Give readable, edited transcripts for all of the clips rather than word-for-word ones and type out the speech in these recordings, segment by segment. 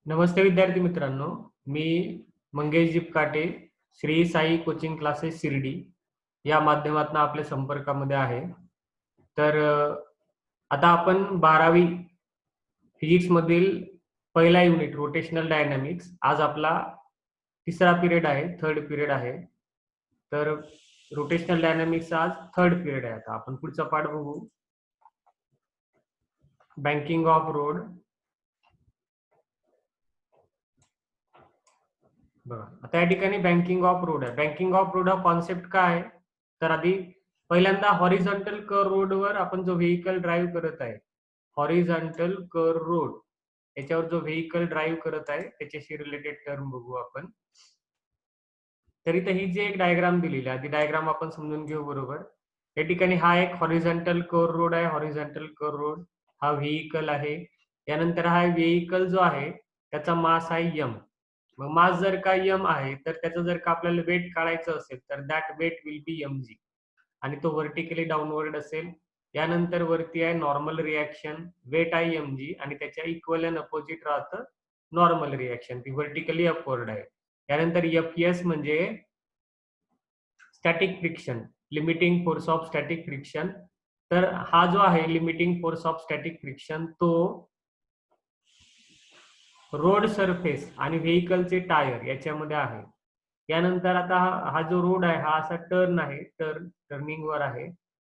नमस्ते विद्यार्थी मित्रांनो, मी Mangesh जीपकाटे, Shri Sai coaching classes Shirdi या माध्यमातून आपल्या संपर्कामध्ये आहे. तर आता आपण 12वी फिजिक्स मधील पहिला युनिट रोटेशनल डायनामिक्स आज आपला तिसरा पिरियड आहे, थर्ड पिरियड आहे. तर रोटेशनल डायनामिक्स आज थर्ड पिरियड आहे. आता आपण पुढचा पाठ बघू. Banking of road. बघा आता या ठिकाणी बँकिंग ऑफ रोड आहे. बँकिंग ऑफ रोड हा कॉन्सेप्ट काय आहे, तर आधी पहिल्यांदा हॉरिझॉन्टल कर रोडवर आपण जो व्हेइकल ड्राईव्ह करत आहे, हॉरिझॉन्टल कर रोड याच्यावर जो व्हेइकल ड्राईव्ह करत आहे त्याच्याशी रिलेटेड टर्म बघू आपण. तर इथे ही जी एक डायग्राम दिलेली आहे, ती डायग्राम आपण समजून घेऊ बरोबर. या ठिकाणी हा एक हॉरिझॉन्टल कर रोड आहे. हॉरिझॉन्टल कर रोड हा व्हेइकल आहे. यानंतर हा व्हेइकल जो आहे त्याचा मास आहे एम. मग मास जर का एम आहे तर त्याचं जर का आपल्याला वेट काढायचं असेल तर that weight will be M G आणि तो व्हर्टिकली डाऊनवर्ड असेल. यानंतर वरती आहे नॉर्मल रिॲक्शन, वेट आहे एम जी आणि त्याच्या इक्वल अँड अपोजिट राहतं नॉर्मल रिॲक्शन, ती व्हर्टिकली अपवर्ड आहे. यानंतर एफ एस म्हणजे static friction, limiting force of static friction. तर हा जो आहे limiting force of static friction तो रोड सरफेस आणि व्हेइकलचे टायर याच्यामध्ये आहे. यानंतर आता हा जो रोड आहे हा असा टर्न आहे, टर्निंग वर आहे.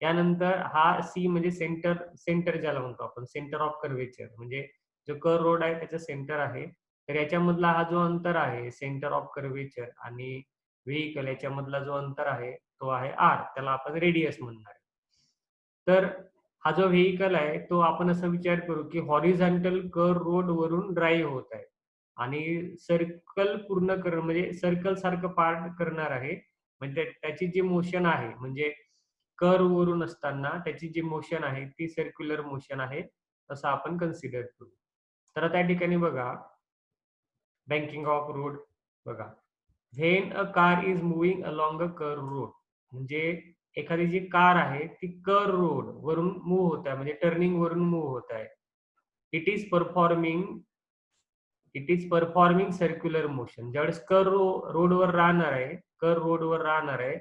यानंतर हा सी म्हणजे सेंटर ज्याला म्हणतो आपण, सेंटर ऑफ कर्वेचर, म्हणजे जो कर रोड आहे त्याचं सेंटर आहे. तर याच्यामधला हा जो अंतर आहे सेंटर ऑफ कर्वेचर आणि व्हेइकल याच्यामधला जो अंतर आहे तो आहे आर, त्याला आपण रेडियस म्हणणार आहे. तर हा जो व्हेइकल आहे तो आपण असा विचार करू की हॉरिझॉन्टल कर रोड वरून ड्राईव्ह होत आहे आणि सर्कल पूर्ण कर म्हणजे सर्कल सारखं पार्ट करणार आहे. म्हणजे त्याची जी मोशन आहे, म्हणजे कर्व वरून असताना त्याची जी मोशन आहे ती सर्क्युलर मोशन आहे असं आपण कन्सिडर करू. तर आता या ठिकाणी बघा बँकिंग ऑफ रोड बघा, when a car is moving along a curve road, म्हणजे एखादी जी कार आहे ती कर्व रोड वरून मूव्ह होत आहे, म्हणजे टर्निंग वरून मूव्ह होत आहे. It is performing circular motion. ज्यावेळेस रोडवर राहणार आहे, रोडवर राहणार आहे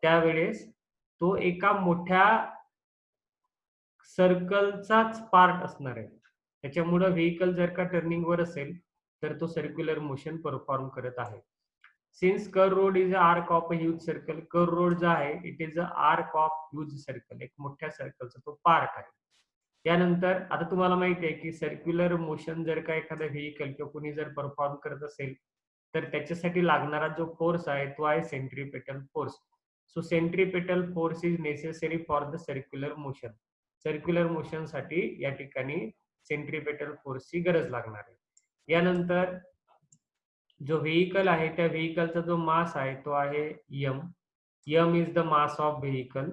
त्यावेळेस तो एका मोठ्या सर्कलचाच पार्ट असणार आहे. त्याच्यामुळे व्हेइकल जर का टर्निंग वर असेल तर तो सर्क्युलर मोशन परफॉर्म करत आहे. सिन्स कर road is a arc of a huge circle, कर रोड जो आहे it is a arc of huge circle, एक मोठ्या सर्कलचा तो पार्ट आहे. त्यानंतर आता तुम्हाला माहिती आहे की सर्क्युलर मोशन जर का एखादा व्हेइकल किंवा कोणी जर परफॉर्म करत असेल तर त्याच्यासाठी लागणारा जो फोर्स आहे तो आहे centripetal force. So centripetal force is necessary for the circular motion. Circular motion साठी या ठिकाणी सेंट्रीपेटल फोर्सची गरज लागणार आहे. यानंतर जो व्हेइकल आहे त्या व्हेइकलचा जो मास आहे तो आहे M. M is the mass of vehicle.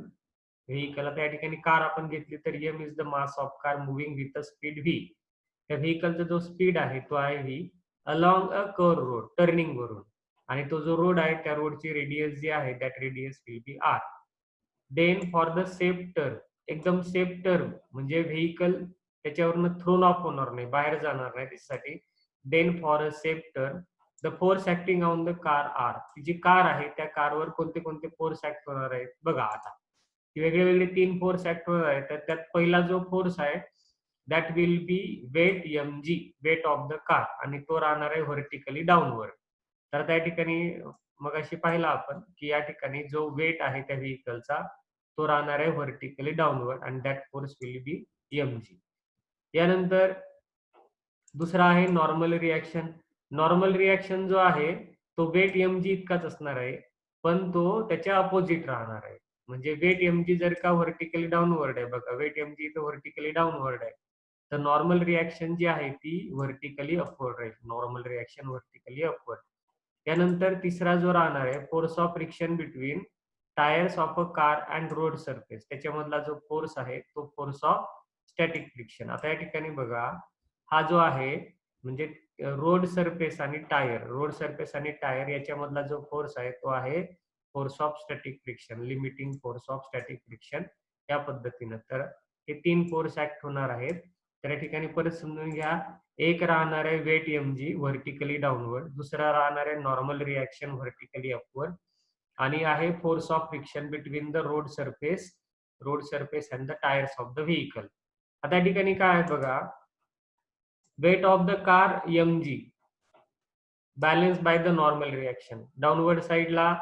आता या ठिकाणी कार आपण घेतली तर M is the mass of car moving with a speed V. त्या व्हेइकलचा जो स्पीड आहे तो आहे V along a curve road, turning वरून. आणि तो जो रोड आहे त्या रोडची रेडियस जी आहे that radius will be R. Then for the safe turn, एकदम सेफ टर्न म्हणजे व्हेइकल त्याच्यावरनं थ्रोन ऑफ होणार नाही, बाहेर जाणार नाही त्याच्यासाठी. Then for a safe turn the force acting on the car are. जी कार आहे त्या कारवर कोणते कोणते फोर्स ऍक्ट होणार आहेत बघा. आता वेगळे वेगळे 3 फोर्स ऍक्ट होणार आहेत. तर त्यात पहिला जो फोर्स आहे that will be weight M G, weight of the car, आणि तो राहणार आहे व्हर्टिकली डाऊनवर्ड. तर त्या ठिकाणी मगाशी पाहिला आपण की या ठिकाणी जो वेट आहे त्या व्हेइकलचा तो राहणार आहे व्हर्टिकली डाऊनवर्ड आणि that force will be M G. यानंतर दुसरा आहे नॉर्मल रिॲक्शन. नॉर्मल रिॲक्शन जो आहे तो वेट एम जी इतकाच असणार आहे, पण तो त्याच्या अपोजिट राहणार आहे. म्हणजे वेट एम जी जर का व्हर्टिकली डाऊनवर्ड आहे, बघा weight M G vertically downward आहे, तर नॉर्मल रिॲक्शन जी आहे ती व्हर्टिकली अपवर्ड राहील. Normal reaction vertically upward. त्यानंतर तिसरा जो राहणार आहे force of friction between tyres of a car and road surface, त्याच्यामधला जो फोर्स आहे तो फोर्स ऑफ स्टॅटिक फ्रिक्शन. आता या ठिकाणी बघा हा जो आहे म्हणजे रोड सरफेस आणि टायर याच्यामधला जो फोर्स आहे तो आहे force of static friction, limiting force of static friction या पद्धतीनं. तर हे 3 फोर्स ऍक्ट होणार आहेत. तर या ठिकाणी परत समजून घ्या एक राहणार आहे वेट mg व्हर्टिकली डाऊनवर्ड, दुसरा राहणार आहे नॉर्मल रिॲक्शन व्हर्टिकली अपवर्ड, आणि आहे force of friction between the road surface and the tyres of the vehicle. आता या ठिकाणी काय आहे बघा, weight of the car mg balance by the normal reaction. Downward साईडला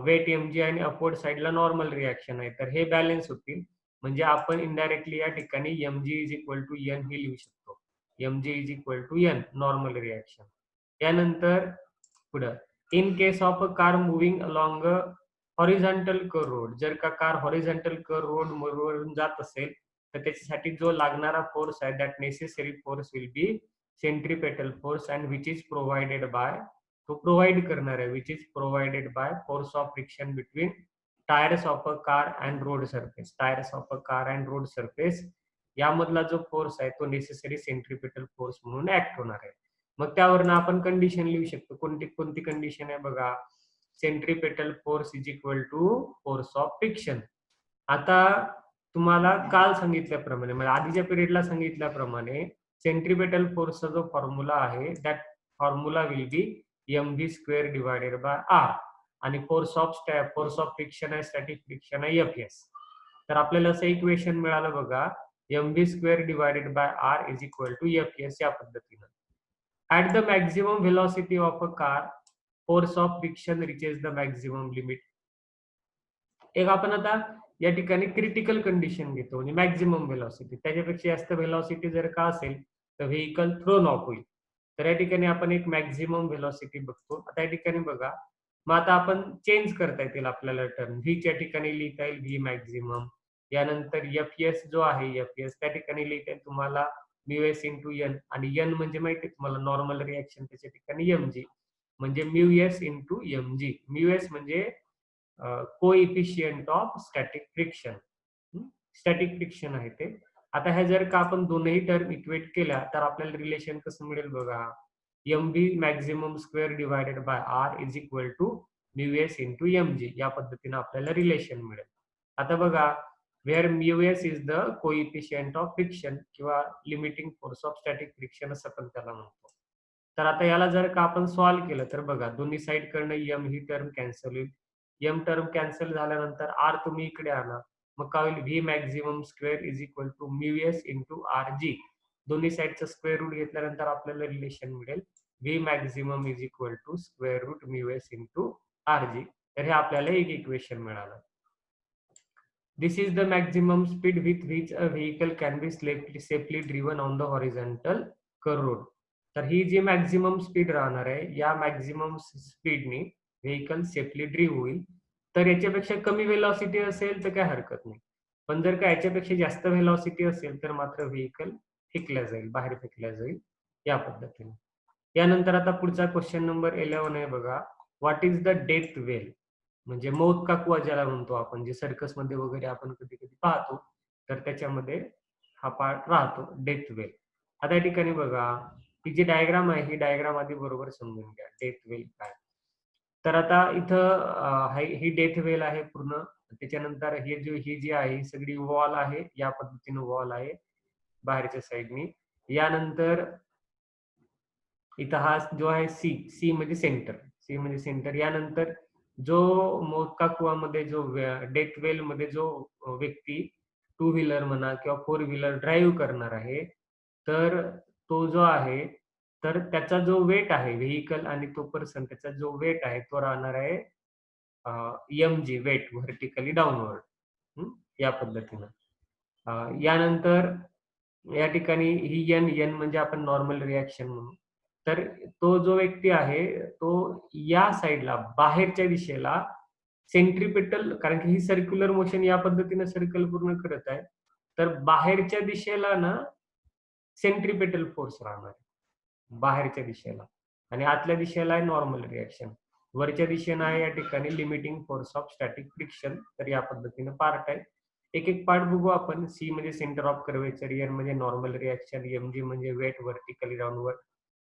वेट mg आणि अपवर्ड साईडला नॉर्मल रिॲक्शन आहे, तर हे बॅलन्स होतील. म्हणजे आपण इनडायरेक्टली या ठिकाणी mg is equal to n हे लिहू शकतो. mg is equal to n normal reaction. त्यानंतर पुढं, in case of a car moving along a horizontal curve road, जर का कार हॉरिझॉन्टल कर्व रोड वरून जात असेल तर त्याच्यासाठी जो लागणारा फोर्स आहे, that necessary force will B centripetal force and which is provided bye, तो प्रोव्हाइड करणार आहे, which is provided by force of friction between tyres of a car and road surface. Tyres of a car and road surface यामधला जो force आहे तो necessary centripetal force म्हणून act होणार आहे. मग त्यावरनं आपण कंडिशन लिहू शकतो. कोणती कोणती कंडिशन आहे बघा, centripetal force is equal to force of friction. आता तुम्हाला काल सांगितल्याप्रमाणे, म्हणजे आधीच्या पिरियडला सांगितल्याप्रमाणे, सेंट्रीपेटल फोर्सचा जो फॉर्म्युला आहे, that formula will be mv square divided by R, आणि फोर्स ऑफ फ्रिक्शन आहे, स्टॅटिक फ्रिक्शन आहे fs. तर आपल्याला असं इक्वेशन मिळालं बघा, mv square divided by R is equal to fs या पद्धतीनं. At the maximum velocity of a car, force of friction reaches the maximum limit. एक आपण आता या ठिकाणी क्रिटिकल कंडिशन घेतो, म्हणजे मॅक्झिमम व्हेलॉसिटी. त्याच्यापेक्षा जास्त व्हेलॉसिटी जर का असेल तर व्हेइकल थ्रोन ऑफ होईल. तर या ठिकाणी आपण एक मॅक्झिमम व्हेलॉसिटी बघतो. आता या ठिकाणी बघा, मग आता आपण चेंज करता येतील आपल्याला टर्म. व्हीच्या ठिकाणी लिहिता येईल व्ही मॅक्झिमम. यानंतर एफएस जो आहे, एफएस त्या ठिकाणी लिहिता येईल तुम्हाला म्यूएस इंटू एन, आणि एन म्हणजे माहिती आहे तुम्हाला नॉर्मल रिॲक्शन, त्याच्या ठिकाणी एमजी, म्हणजे म्यूएस इंटू एमजी. म्यूएस म्हणजे coefficient of static friction. Static friction आहे ते. आता ह्या जर का आपण दोनही टर्म इक्वेट केल्या तर आपल्याला रिलेशन कसं मिळेल बघा, mv maximum square divided by R is equal to mu s into mg, या पद्धतीने आपल्याला रिलेशन मिळेल. आता बघा, where mu s is the coefficient of friction किंवा limiting force of static friction असं पण त्याला म्हणतो. तर आता याला जर का आपण सॉल्व्ह केलं तर बघा, दोन्ही साइड कडनं m ही टर्म कॅन्सल होईल. m टर्म कॅन्सल झाल्यानंतर r तुम्ही इकडे आणा, मग काय होईल, V maximum square is equal to mu s into R G. दोन्ही साइडचं स्क्वेअर रूट घेतल्यानंतर आपल्याला रिलेशन मिळेल V maximum is equal to square root mu s into R G. तर हे आपल्याला एक इक्वेशन मिळालं. This is the maximum speed with which a vehicle can be safely driven on the horizontal curve road. तर ही जी maximum speed राहणार आहे, या maximum स्पीडनी vehicle safely ड्रिव्ह होईल. तर याच्यापेक्षा कमी व्हेलॉसिटी असेल तर काय हरकत नाही, पण जर का याच्यापेक्षा जास्त व्हेलॉसिटी असेल तर मात्र व्हेइकल फेकल्या जाईल, बाहेर फेकल्या जाईल, या पद्धतीने. यानंतर आता पुढचा क्वेश्चन नंबर 11 आहे बघा, what is the death well, म्हणजे मौत का कुआ ज्याला म्हणतो आपण, जे सर्कस मध्ये वगैरे आपण कधी कधी पाहतो, तर त्याच्यामध्ये हा पार्ट राहतो, डेथ वेल. आता या ठिकाणी बघा, ही जी डायग्राम आहे, ही डायग्राम आधी बरोबर समजून घ्या, डेथ वेल काय. तर आता इथं ही डेथ वेल आहे पूर्ण. त्याच्यानंतर ही जी आहे ही सगळी वॉल आहे, या पद्धतीने वॉल आहे बाहेरच्या साईडनी. यानंतर इथं हा जो आहे सी म्हणजे सेंटर, सी म्हणजे सेंटर. यानंतर जो मोठा कुवामध्ये जो डेथ वेल मध्ये जो व्यक्ती टू व्हीलर म्हणा किंवा फोर व्हीलर ड्राईव्ह करणार आहे, तर तो जो आहे, तर त्याचा जो वेट आहे व्हेइकल आणि तो पर्सन, त्याचा जो वेट आहे तो राहणार आहे mg, वेट व्हर्टिकली डाऊनवर्ड, या पद्धतीनं. यानंतर या ठिकाणी ही एन म्हणजे आपण नॉर्मल रिॲक्शन म्हणू. तर तो जो व्यक्ती आहे तो या साईडला बाहेरच्या दिशेला सेंट्रीपेटल, कारण की ही सर्क्युलर मोशन या पद्धतीने सर्कल पूर्ण करत आहे, तर बाहेरच्या दिशेला ना सेंट्रीपेटल फोर्स राहणार आहे बाहेरच्या दिशेला, आणि आतल्या दिशेला आहे नॉर्मल रिॲक्शन. वरच्या दिशेनं आहे या ठिकाणी limiting force of static friction. तर या पद्धतीने पार्ट आहे. एक एक पार्ट बघू आपण. सी म्हणजे सेंटर ऑफ कर्वेचर, एन म्हणजे नॉर्मल रिॲक्शन, एमजी म्हणजे वेट व्हर्टिकली डाऊनवर्ड,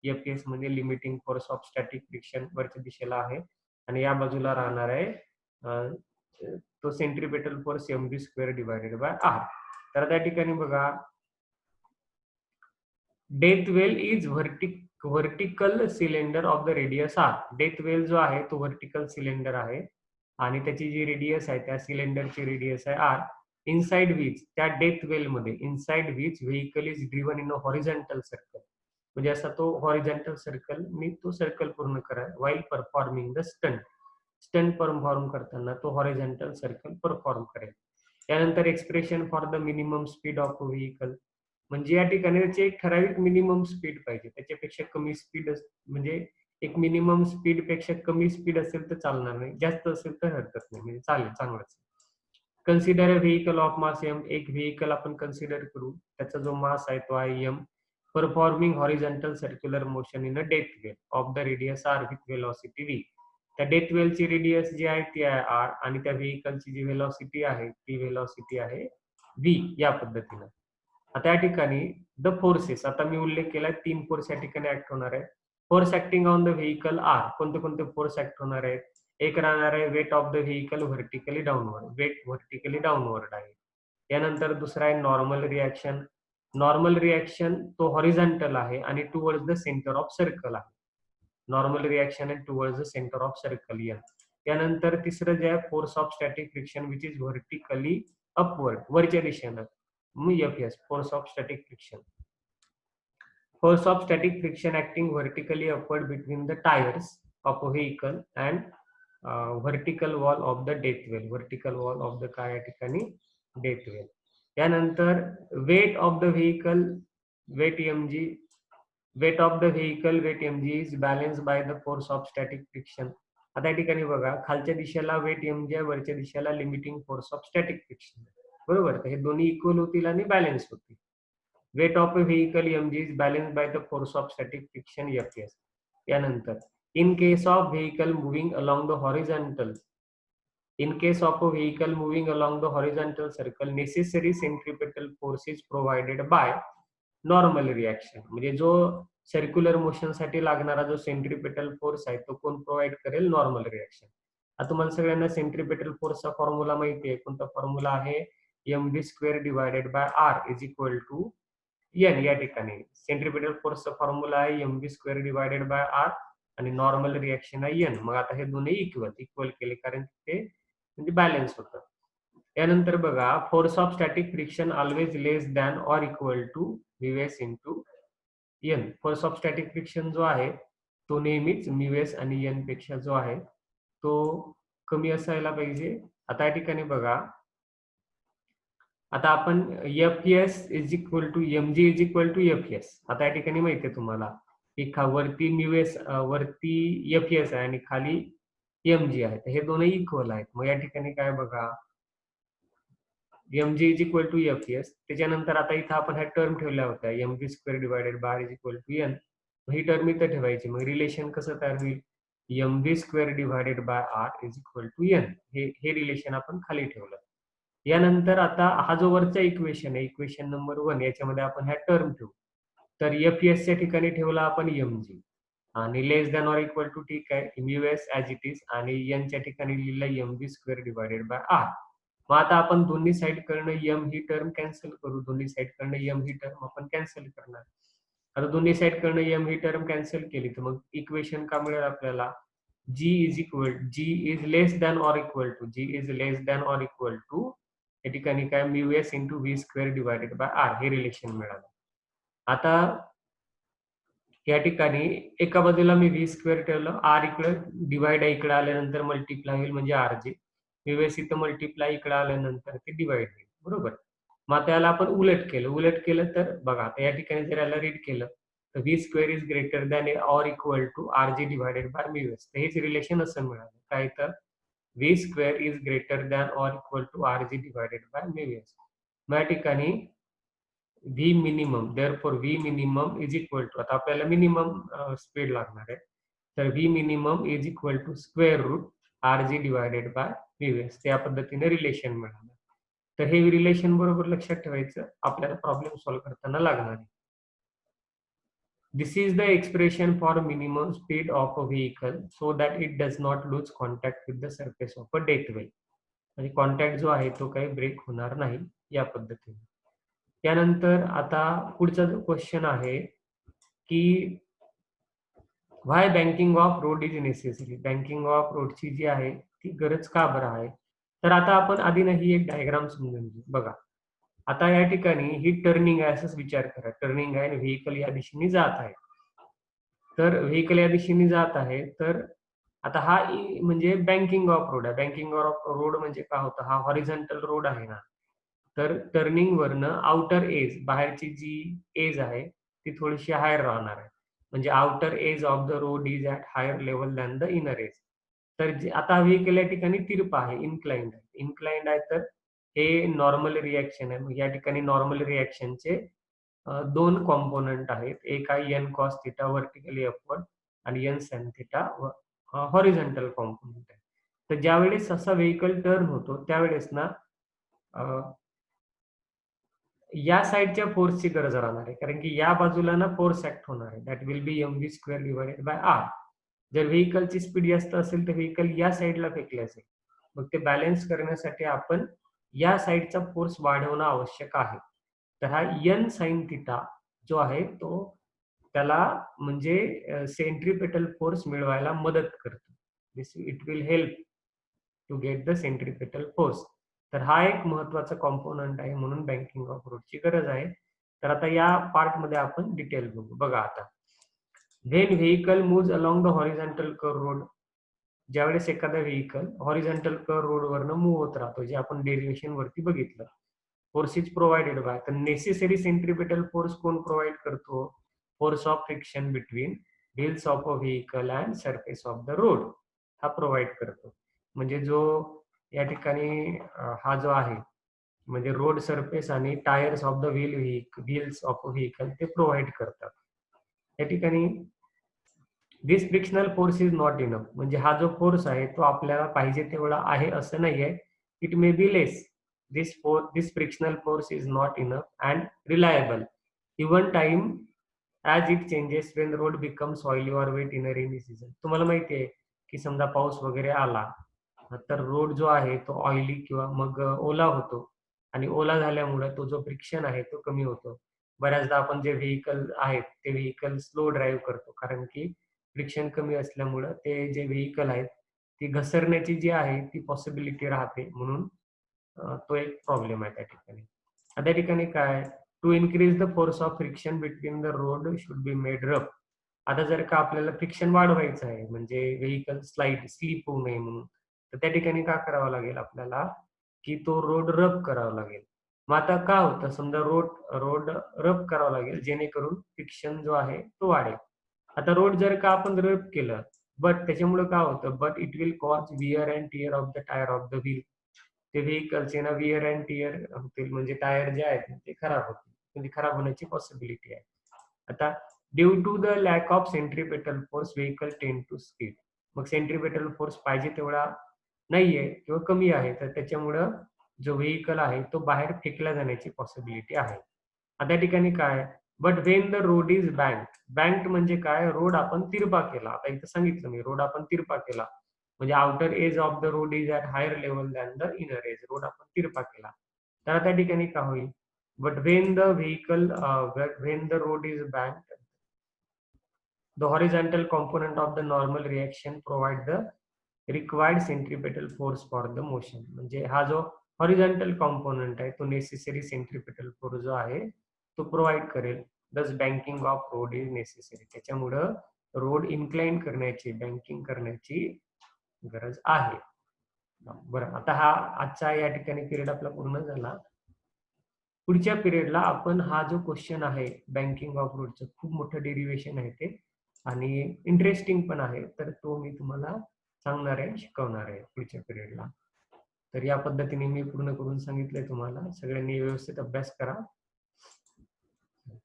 एफएस म्हणजे limiting force of static friction वरच्या दिशेला आहे, आणि या बाजूला राहणार आहे तो centripetal force mv square divided by R. तर त्या ठिकाणी बघा, death well is vertical cylinder of the radius R. Death well जो आहे तो व्हर्टिकल सिलेंडर आहे आणि त्याची जी रेडियस आहे त्या सिलेंडरची रेडियस आहे आर. इनसाइड विच, त्या डेथ वेल मध्ये inside which vehicle is driven in a horizontal circle. म्हणजे असा तो हॉरिझॉन्टल सर्कल मी तो सर्कल पूर्ण करा while performing the stunt. Stunt perform करताना तो हॉरिझॉन्टल सर्कल परफॉर्म करेल. त्यानंतर expression for the minimum speed of vehicle. म्हणजे या ठिकाणी त्याची एक ठराविक मिनिमम स्पीड पाहिजे, त्याच्यापेक्षा कमी स्पीड म्हणजे एक मिनिमम स्पीड पेक्षा कमी स्पीड असेल तर चालणार नाही, जास्त असेल तर हरकत नाही, म्हणजे चालेल, चांगलंच. Consider a vehicle of mass M. एक व्हेइकल आपण कन्सिडर करू, त्याचा जो मास आहे तो आहे M, performing horizontal circular motion in a death well of the radius R with velocity V. त्या डेथ वेलची रेडियस जी आहे ती आहे आर आणि त्या व्हेइकलची जी वेलॉसिटी आहे ती वेलॉसिटी आहे व्ही. या पद्धतीनं आता या ठिकाणी द फोर्सेस, आता मी उल्लेख केला 3 फोर्स या ठिकाणी ऍक्ट होणार आहे. Force acting on the vehicle are. कोणते कोणते फोर्स ऍक्ट होणार आहेत? एक राहणार आहे weight of the vehicle vertically downward, weight vertically downward आहे. यानंतर दुसरा आहे नॉर्मल रिॲक्शन. नॉर्मल रिॲक्शन तो हॉरिझॉन्टल आहे आणि towards the centre of circle आहे. नॉर्मल रिॲक्शन आहे towards the centre of circle N. त्यानंतर तिसरं जे आहे force of static friction which is vertically upward, वरच्या दिशेनं. FS, force of static friction. Force of static friction acting vertically upward between the tires of a vehicle and vertical wall of the death well. Vertical wall of the काय या ठिकाणी death well. त्यानंतर weight of the vehicle, weight mg, weight of the vehicle weight mg is balanced by the force of static friction. आता या ठिकाणी बघा, खालच्या दिशेला वेट mg आहे, वरच्या दिशेला limiting force of static friction. बरोबर, तर हे दोन्ही इक्वल होतील आणि बॅलन्स होतील. Weight of a vehicle mg is balance by the force of static friction fs. त्यानंतर in case of vehicle moving along the horizontal, in case of a vehicle moving along the horizontal circle, necessary centripetal force is provided by normal reaction. म्हणजे जो circular motion साठी लागणारा जो centripetal force आहे तो कोण provide करेल? Normal reaction. आता तुम्हाला सगळ्यांना सेंट्रिपेटल फोर्सचा फॉर्म्युला माहिती आहे. कोणता फॉर्म्युला आहे? mv square divided by R is equal to N. या ठिकाणी सेंट्रिपेटल फोर्सचा फॉर्म्युला आहे mv square divided by R आणि नॉर्मल रिॲक्शन आहे एन. मग आता हे दोन्ही इक्वल केले कारण ते म्हणजे बॅलन्स होतं. त्यानंतर बघा, force of static friction always less than or equal to mu s into N. Force of static friction जो आहे तो नेहमीच म्यूएस आणि एन पेक्षा जो आहे तो कमी असायला पाहिजे. आता या ठिकाणी बघा, आता आपण FS is equal to MG is equal to FS. आता या ठिकाणी माहिती आहे तुम्हाला की वरती म्यूएस, वरती एफएस आहे आणि खाली एमजी आहे, तर हे दोन्ही इक्वल आहेत. मग या ठिकाणी काय बघा, mg is equal to FS. त्याच्यानंतर आता इथं आपण ह्या टर्म ठेवल्या होत्या mv square divided by is equal to N. ही टर्म इथं ठेवायची. मग रिलेशन कसं तयार होईल? mv square divided by R is equal to N. हे रिलेशन आपण खाली ठेवलं. यानंतर आता हा जो वरचा इक्वेशन आहे, इक्वेशन नंबर 1, याच्यामध्ये आपण ह्या टर्म ठेवू. तर एफएस च्या ठिकाणी ठेवला आपण mg आणि less than or equal to ठीक आहे म्यूएस ऍज इट इज आणि एन च्या ठिकाणी लिहिलं mv square divided by R. मग आता आपण दोन्ही साइड कडनं एम ही टर्म कॅन्सल करू. दोन्ही साइड कडनं एम ही टर्म आपण कॅन्सल करणार. आता दोन्ही साइड कडनं एम ही टर्म कॅन्सल केली तर मग इक्वेशन का मिळेल आपल्याला? G is less than or equal to या ठिकाणी काय mu s into V square divided by R, हे रिलेशन मिळालं. आता या ठिकाणी एका बाजूला मी व्ही स्क्वेअर ठेवलं, आर इकडे डिवाइड इकडे आल्यानंतर मल्टिप्लाय होईल म्हणजे आर जी. व्हीएस इथं मल्टिप्लाय इकडे आल्यानंतर ते डिवाइड होईल. बरोबर. मग त्याला आपण उलट केलं तर बघा, आता या ठिकाणी जर याला रीड केलं तर V square is greater than or equal to R G divided by mu s. तर हेच रिलेशन असं मिळालं काय, तर V square is greater than or equal to R G divided by mu s. मग या ठिकाणी V minimum, therefore V minimum is equal to, आता आपल्याला मिनिमम स्पीड लागणार आहे, तर V minimum is equal to square root R G divided by VS. त्या पद्धतीने रिलेशन मिळालं. तर हे रिलेशन बरोबर लक्षात ठेवायचं, आपल्याला प्रॉब्लेम सॉल्व्ह करताना लागणार आहे. This is the expression for minimum speed of a vehicle so that it does not lose contact with the surface of a death well. म्हणजे कॉन्टॅक्ट जो आहे तो काही ब्रेक होणार नाही या पद्धतीने. त्यानंतर आता पुढचा जो क्वेश्चन आहे की why banking of road is necessary, banking of रोडची जी आहे ती गरज का बरं आहे. तर आता आपण आधी ही एक डायग्राम समजून घेऊ. बघा, आता या ठिकाणी ही टर्निंग आहे असंच विचार करा. टर्निंग आहे आणि व्हेकल या दिशेने जात आहे. तर व्हेकल या दिशेने जात आहे. तर आता हा म्हणजे बँकिंग ऑफ रोड आहे. बँकिंग ऑफ रोड म्हणजे काय होतं, हा हॉरिझॉन्टल रोड आहे ना. तर टर्निंग वरनं आउटर एज, बाहेरची जी एज आहे ती थोडीशी हायर राहणार आहे. म्हणजे outer edge of the road is at higher level than the inner edge. तर आता व्हेकल या ठिकाणी तिरप आहे, इन्क्लाइंड आहे. इन्क्लाइंड आहे तर हे नॉर्मल रिएक्शन आहे. या ठिकाणी नॉर्मल रिएक्शनचे दोन कॉम्पोनंट आहेत. एक आहे N cos theta vertically upward आणि N sine theta horizontal component आहे. तर ज्यावेळेस असा व्हेकल टर्न होतो त्यावेळेस ना या साईडच्या फोर्सची गरज राहणार आहे, कारण की या बाजूला ना फोर्स ऍक्ट होणार आहे. That will be mv square divided by R. जर व्हेकलची स्पीड जास्त असेल तर व्हेकल या साईडला फेकले असेल. मग ते बॅलन्स करण्यासाठी आपण या साईडचा फोर्स वाढवणं आवश्यक आहे. तर हा एन साइन थिटा जो आहे तो त्याला म्हणजे सेंट्रिपेटल फोर्स मिळवायला मदत करतो. This it will help to get the centripetal force. तर हा एक महत्वाचा कॉम्पोनंट आहे, म्हणून बँकिंग ऑफ रोडची गरज आहे. तर आता या पार्ट मध्ये आपण डिटेल बघू. बघा आता, when vehicle moves along the horizontal curve road, ज्यावेळेस एखादा व्हेकल हॉरिझॉन्टल कर्व रोड वरनं मूव्ह होत राहतो, जे आपण डेरिवेशन वरती बघितलं. फोर्स इज प्रोव्हाइडेड बाय, तर नेसेसरी सेंट्रिपेटल फोर्स कोण प्रोव्हाइड करतो, force of friction between wheels of a vehicle and surface of the road हा प्रोव्हाइड करतो. म्हणजे जो या ठिकाणी हा जो आहे म्हणजे रोड सरफेस आणि tyres of the wheels of a vehicle ते प्रोव्हाइड करतात. या ठिकाणी this frictional force is not enough, म्हणजे हा जो फोर्स आहे तो आपल्याला पाहिजे तेवढा आहे असं नाहीये. It may be less. This frictional force is not enough and reliable even time as it changes when road become oily or wet in a rainy season. तुम्हाला माहिती आहे की समजा पाऊस वगैरे आला तर रोड जो आहे तो ऑइली किंवा मग ओला होतो आणि ओला झाल्यामुळे तो जो फ्रिक्शन आहे तो कमी होतो. बऱ्याचदा आपण जे व्हेकल आहेत ते व्हेकल स्लो ड्राईव्ह करतो, कारण की फ्रिक्शन कमी असल्यामुळं ते जे व्हेकल आहेत ती घसरण्याची जी आहे ती पॉसिबिलिटी राहते, म्हणून तो एक प्रॉब्लेम आहे त्या ठिकाणी. त्या ठिकाणी काय, to increase the force of friction between the road should be made rough. आता जर का आपल्याला फ्रिक्शन वाढवायचं आहे म्हणजे व्हेकल स्लीप होऊ नये म्हणून, तर त्या ठिकाणी काय करावं लागेल आपल्याला, की तो रोड रफ करावा लागेल. मग आता काय होतं, समजा रोड रोड रफ करावा लागेल जेणेकरून फ्रिक्शन जो आहे तो वाढेल. आता रोड जर का आपण रफ केलं, बट त्याच्यामुळे काय होतं, but it will cause where and tear of the tyre of the wheel. ते व्हेकलचे ना विअर अँड टिअर होतील, म्हणजे टायर जे आहेत ते खराब होतील, म्हणजे खराब होण्याची पॉसिबिलिटी आहे. आता due to the lack of centripetal force vehicle tend to skid. मग सेंट्रिपेटल फोर्स पाहिजे तेवढा नाहीये किंवा कमी आहे, तर त्याच्यामुळं जो व्हेकल आहे तो बाहेर फेकला जाण्याची पॉसिबिलिटी आहे. आता त्या ठिकाणी काय, but when the road is banked म्हणजे काय, रोड आपण तिरपा केला. आता इथं सांगितलं मी, रोड आपण तिरपा केला म्हणजे outer edge of the road is at higher level than the inner edge. Road आपण तिरपा केला तर त्या ठिकाणी काय होईल, but when the vehicle when the road is banked, the horizontal component of the normal reaction provide the required centripetal force for the motion. म्हणजे हा जो हॉरिझॉन्टल कॉम्पोनंट आहे तो नेसेसरी सेंट्रिपेटल फोर्स जो आहे तो प्रोव्हाइड करेल. दस banking of road is necessary. त्याच्यामुळं रोड इन्क्लाइन करण्याची, बँकिंग करण्याची गरज आहे. बरं, आता हा आजचा या ठिकाणी पिरियड आपला पूर्ण झाला. पुढच्या पिरियडला आपण हा जो क्वेश्चन आहे बँकिंग ऑफ रोडचं, खूप मोठं डेरिवेशन आहे ते आणि इंटरेस्टिंग पण आहे, तर तो मी तुम्हाला सांगणार आहे, शिकवणार आहे पुढच्या पिरियडला. तर या पद्धतीने मी पूर्ण करून सांगितलंय तुम्हाला. सगळ्यांनी व्यवस्थित अभ्यास करा.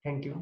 थँक्यू.